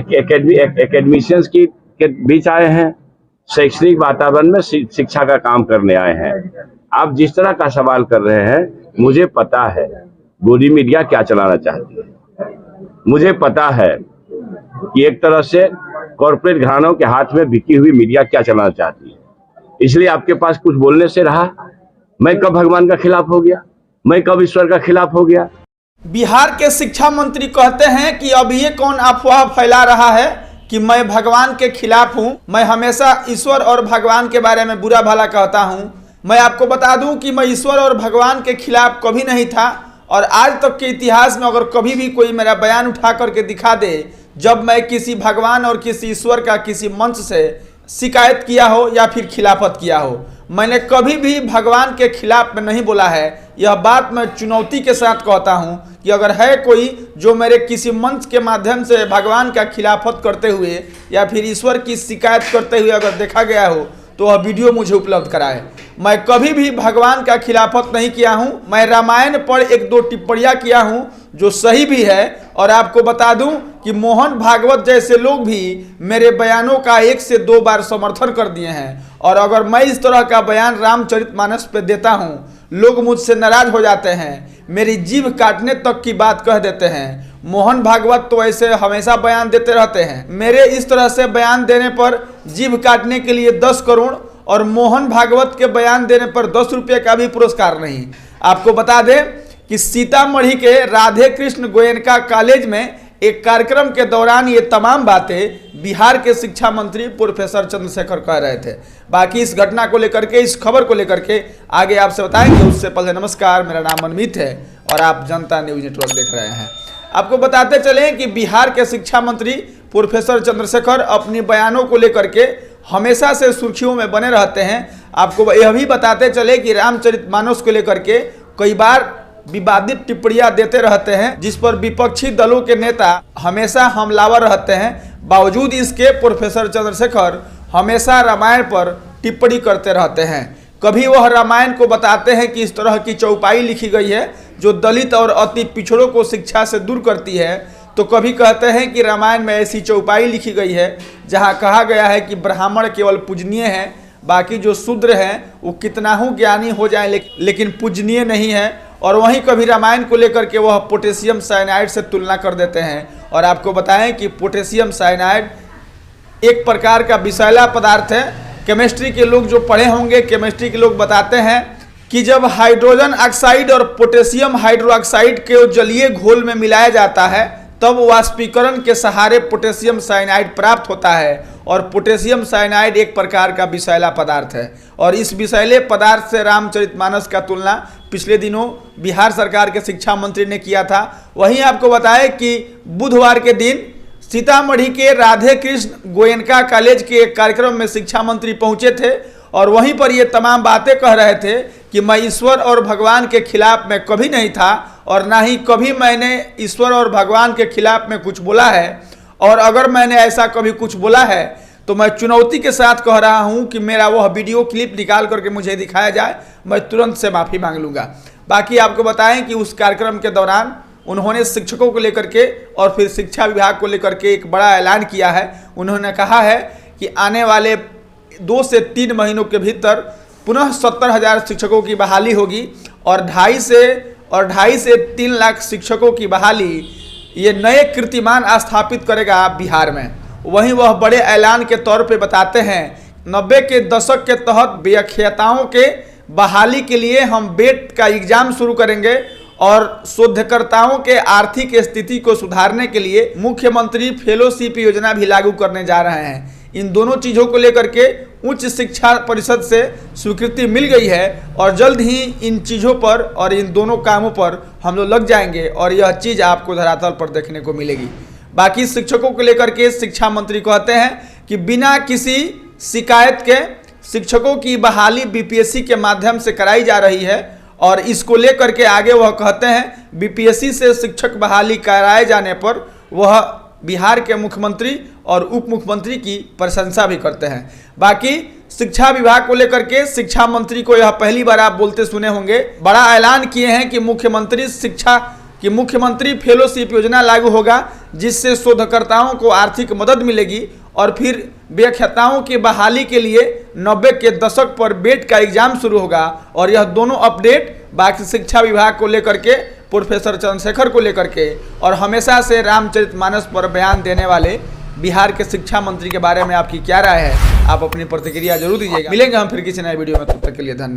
Academicians के बीच आए हैं, शैक्षणिक वातावरण में शिक्षा का काम करने आए हैं। आप जिस तरह का सवाल कर रहे हैं, मुझे पता है गोदी मीडिया क्या चलाना चाहती है। मुझे पता है कि एक तरह से कॉर्पोरेट घरानों के हाथ में बिकी हुई मीडिया क्या चलाना चाहती है। इसलिए आपके पास कुछ बोलने से रहा। मैं कब भगवान का खिलाफ हो गया? मैं कब ईश्वर का खिलाफ हो गया? बिहार के शिक्षा मंत्री कहते हैं कि अब ये कौन अफवाह फैला रहा है कि मैं भगवान के खिलाफ हूं। मैं हमेशा ईश्वर और भगवान के बारे में बुरा भला कहता हूं। मैं आपको बता दूं कि मैं ईश्वर और भगवान के खिलाफ कभी नहीं था, और आज तक के इतिहास में अगर कभी भी कोई मेरा बयान उठा करके दिखा दे जब मैं किसी भगवान और किसी ईश्वर का किसी मंच से शिकायत किया हो या फिर खिलाफत किया हो, मैंने कभी भी भगवान के खिलाफ में नहीं बोला है। यह बात मैं चुनौती के साथ कहता हूं कि अगर है कोई जो मेरे किसी मंच के माध्यम से भगवान का खिलाफत करते हुए या फिर ईश्वर की शिकायत करते हुए अगर देखा गया हो तो वह वीडियो मुझे उपलब्ध कराए। मैं कभी भी भगवान का खिलाफत नहीं किया हूं। मैं रामायण पर एक दो टिप्पणियां किया हूं जो सही भी है, और आपको बता दूं कि मोहन भागवत जैसे लोग भी मेरे बयानों का 1 से 2 बार समर्थन कर दिए हैं। और अगर मैं इस तरह का बयान रामचरितमानस पे देता हूं, लोग मुझसे नाराज हो जाते हैं, मेरी जीभ काटने तक की बात कह देते हैं। मोहन भागवत तो ऐसे हमेशा बयान देते रहते हैं। मेरे इस तरह से बयान देने पर जीभ काटने के लिए 10 करोड़ और मोहन भागवत के बयान देने पर 10 रुपये का भी पुरस्कार नहीं। आपको बता दें कि सीतामढ़ी के राधे कृष्ण गोयनका कॉलेज में एक कार्यक्रम के दौरान ये तमाम बातें बिहार के शिक्षा मंत्री प्रोफेसर चंद्रशेखर कह रहे थे। बाकी इस घटना को लेकर के, इस खबर को लेकर के आगे आपसे बताएंगे। उससे पहले नमस्कार, मेरा नाम मनमीत है और आप जनता न्यूज नेटवर्क देख रहे हैं। आपको बताते चलें कि बिहार के शिक्षा मंत्री प्रोफेसर चंद्रशेखर अपनी बयानों को लेकर के हमेशा से सुर्खियों में बने रहते हैं। आपको यह भी बताते चले कि रामचरितमानस को लेकर के कई बार विवादित टिप्पणियां देते रहते हैं, जिस पर विपक्षी दलों के नेता हमेशा हमलावर रहते हैं। बावजूद इसके प्रोफेसर चंद्रशेखर हमेशा रामायण पर टिप्पणी करते रहते हैं। कभी वह रामायण को बताते हैं कि इस तरह की चौपाई लिखी गई है जो दलित और अति पिछड़ों को शिक्षा से दूर करती है, तो कभी कहते हैं कि रामायण में ऐसी चौपाई लिखी गई है जहां कहा गया है कि ब्राह्मण केवल पूजनीय हैं, बाकी जो शूद्र हैं वो कितना ही ज्ञानी हो जाए लेकिन पूजनीय नहीं है। और वहीं कभी रामायण को लेकर के वह पोटेशियम साइनाइड से तुलना कर देते हैं। और आपको बताएं कि पोटेशियम साइनाइड एक प्रकार का विषैला पदार्थ है। केमिस्ट्री के लोग जो पढ़े होंगे, केमिस्ट्री के लोग बताते हैं कि जब हाइड्रोजन ऑक्साइड और पोटेशियम हाइड्रोक्साइड के जलीय घोल में मिलाया जाता है तब वाष्पीकरण के सहारे पोटेशियम साइनाइड प्राप्त होता है। और पोटेशियम साइनाइड एक प्रकार का विषैला पदार्थ है। और इस विषैले पदार्थ से रामचरितमानस का तुलना पिछले दिनों बिहार सरकार के शिक्षा मंत्री ने किया था। वहीं आपको बताएं कि बुधवार के दिन सीतामढ़ी के राधे कृष्ण गोयनका कॉलेज के एक कार्यक्रम में शिक्षा मंत्री पहुंचे थे और वहीं पर ये तमाम बातें कह रहे थे कि मैं ईश्वर और भगवान के खिलाफ में कभी नहीं था और ना ही कभी मैंने ईश्वर और भगवान के खिलाफ में कुछ बोला है। और अगर मैंने ऐसा कभी कुछ बोला है तो मैं चुनौती के साथ कह रहा हूं कि मेरा वह वीडियो क्लिप निकाल करके मुझे दिखाया जाए, मैं तुरंत से माफ़ी मांग लूँगा। बाकी आपको बताएं कि उस कार्यक्रम के दौरान उन्होंने शिक्षकों को लेकर के और फिर शिक्षा विभाग को लेकर के एक बड़ा ऐलान किया है। उन्होंने कहा है कि आने वाले 2 से 3 महीनों के भीतर पुनः 70,000 शिक्षकों की बहाली होगी और 2.5 से 3 लाख शिक्षकों की बहाली ये नए कीर्तिमान स्थापित करेगा बिहार में। वहीं वह बड़े ऐलान के तौर पे बताते हैं 90 के दशक के तहत व्याख्याताओं के बहाली के लिए हम बेट का एग्जाम शुरू करेंगे और शोधकर्ताओं के आर्थिक स्थिति को सुधारने के लिए मुख्यमंत्री फेलोशिप योजना भी लागू करने जा रहे हैं। इन दोनों चीज़ों को लेकर के उच्च शिक्षा परिषद से स्वीकृति मिल गई है और जल्द ही इन चीज़ों पर और इन दोनों कामों पर हम लोग लग जाएंगे और यह चीज़ आपको धरातल पर देखने को मिलेगी। बाकी शिक्षकों को लेकर के शिक्षा मंत्री कहते हैं कि बिना किसी शिकायत के शिक्षकों की बहाली बीपीएससी के माध्यम से कराई जा रही है और इसको लेकर के आगे वह कहते हैं बीपीएससी से शिक्षक बहाली कराए जाने पर वह बिहार के मुख्यमंत्री और उप मुख्यमंत्री की प्रशंसा भी करते हैं। बाकी शिक्षा विभाग को लेकर के शिक्षा मंत्री को यह पहली बार आप बोलते सुने होंगे। बड़ा ऐलान किए हैं कि मुख्यमंत्री शिक्षा कि मुख्यमंत्री फेलोशिप योजना लागू होगा, जिससे शोधकर्ताओं को आर्थिक मदद मिलेगी और फिर व्याख्याताओं की बहाली के लिए 90 के दशक पर बेट का एग्जाम शुरू होगा। और यह दोनों अपडेट बाकी शिक्षा विभाग को लेकर के, प्रोफेसर चंद्रशेखर को लेकर के और हमेशा से रामचरितमानस पर बयान देने वाले बिहार के शिक्षा मंत्री के बारे में आपकी क्या राय है? आप अपनी प्रतिक्रिया जरूर दीजिएगा। मिलेंगे हम फिर किसी नए वीडियो में, तब तक के लिए धन्यवाद।